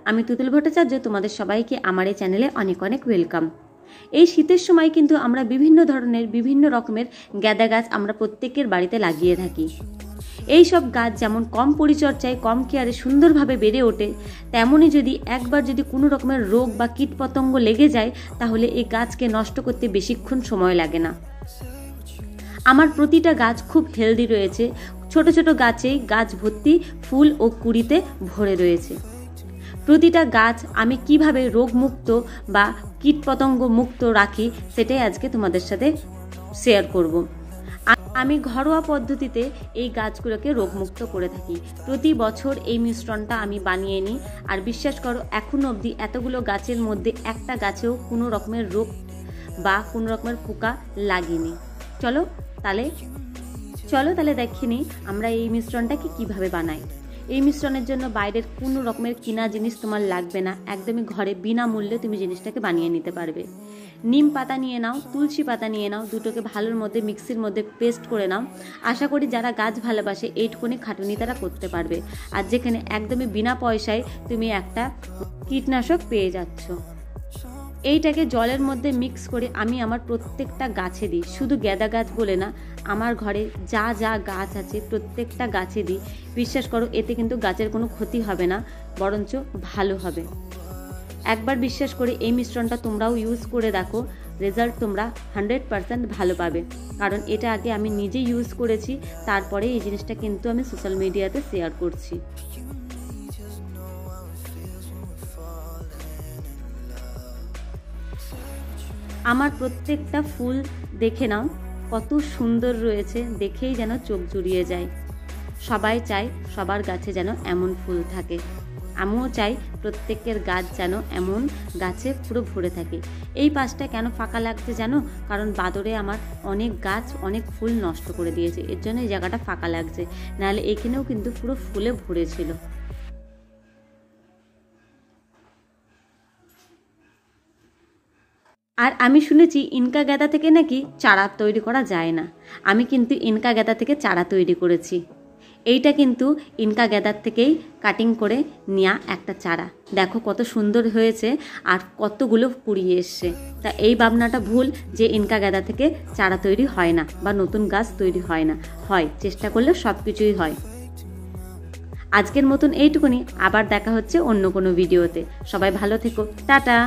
আমি তুতুল ভট্টাচার্য, তোমাদের সবাইকে আমার এই চ্যানেলে অনেক অনেক ওয়েলকাম। এই শীতের সময় কিন্তু আমরা বিভিন্ন ধরনের বিভিন্ন রকমের গাঁদা গাছ আমরা প্রত্যেকের বাড়িতে লাগিয়ে থাকি। এই সব গাছ যেমন কম পরিচর্যায় কম কেয়ারে সুন্দরভাবে বেড়ে ওঠে, তেমনই যদি একবার যদি কোনো রকমের রোগ বা কীটপতঙ্গ লেগে যায় তাহলে এই গাছকে নষ্ট করতে বেশিক্ষণ সময় লাগে না। আমার প্রতিটা গাছ খুব হেলদি রয়েছে, ছোট ছোট গাছেই গাছ ভর্তি ফুল ও কুঁড়িতে ভরে রয়েছে। প্রতিটা গাছ আমি কিভাবে রোগমুক্ত বা কীটপতঙ্গ মুক্ত রাখি সেটাই আজকে তোমাদের সাথে শেয়ার করব। আমি ঘরোয়া পদ্ধতিতে এই গাছগুলোকে রোগমুক্ত করে থাকি। প্রতি বছর এই মিশ্রণটা আমি বানিয়ে নিই, আর বিশ্বাস করো এখনো অবধি এতগুলো গাছের মধ্যে একটা গাছেও কোনো রকমের রোগ বা কোনো রকমের পোকা লাগেনি। চলো তাহলে দেখে নিই আমরা এই মিশ্রণটাকে কিভাবে বানাই। এই মিশ্রণের জন্য বাইরের কোনো রকমের কিনা জিনিস তোমার লাগবে না, একদমই ঘরে বিনামূল্যে তুমি জিনিসটাকে বানিয়ে নিতে পারবে। নিম পাতা নিয়ে নাও, তুলসী পাতা নিয়ে নাও, দুটোকে ভালোর মধ্যে মিক্সির মধ্যে পেস্ট করে নাও। আশা করি যারা গাছ ভালোবাসে এইটুকুনি খাটুনি তারা করতে পারবে, আর যেখানে একদমই বিনা পয়সায় তুমি একটা কীটনাশক পেয়ে যাচ্ছ। এইটাকে জলের মধ্যে মিক্স করে আমি আমার প্রত্যেকটা গাছে দিই, শুধু গাঁদা গাছ বলে না, আমার ঘরে যা যা গাছ আছে প্রত্যেকটা গাছে দিই। বিশ্বাস করো এতে কিন্তু গাছের কোনো ক্ষতি হবে না, বরঞ্চ ভালো হবে। একবার বিশ্বাস করে এই মিশ্রণটা তোমরাও ইউজ করে দেখো, রেজাল্ট তোমরা 100% ভালো পাবে। কারণ এটা আগে আমি নিজে ইউজ করেছি, তারপরে এই জিনিসটা কিন্তু আমি সোশ্যাল মিডিয়াতে শেয়ার করছি। আমার প্রত্যেকটা ফুল দেখে নাও কত সুন্দর রয়েছে, দেখেই যেন চোখ জুড়িয়ে যায়। সবাই চায় সবার গাছে যেন এমন ফুল থাকে, আমিও চাই প্রত্যেকের গাছ যেন এমন গাছে পুরো ভরে থাকে। এই পাশটা কেন ফাঁকা লাগছে জানো? কারণ বাদরে আমার অনেক গাছ অনেক ফুল নষ্ট করে দিয়েছে, এর জন্য এই জায়গাটা ফাঁকা লাগছে, নাহলে এখানেও কিন্তু পুরো ফুলে ভরেছিল। আর আমি শুনেছি ইনকা গাঁদা থেকে নাকি চারা তৈরি করা যায় না। আমি কিন্তু ইনকা গাঁদা থেকে চারা তৈরি করেছি। এইটা কিন্তু ইনকা গাঁদার থেকেই কাটিং করে নেওয়া একটা চারা। দেখো কত সুন্দর হয়েছে আর কতগুলো কুড়িয়ে এসছে। তা এই ভাবনাটা ভুল যে ইনকা গাঁদা থেকে চারা তৈরি হয় না বা নতুন গাছ তৈরি হয় না, হয়, চেষ্টা করলে সব কিছুই হয়। আজকের মতন এইটুকুনি, আবার দেখা হচ্ছে অন্য কোনো ভিডিওতে। সবাই ভালো থেকো, টাটা।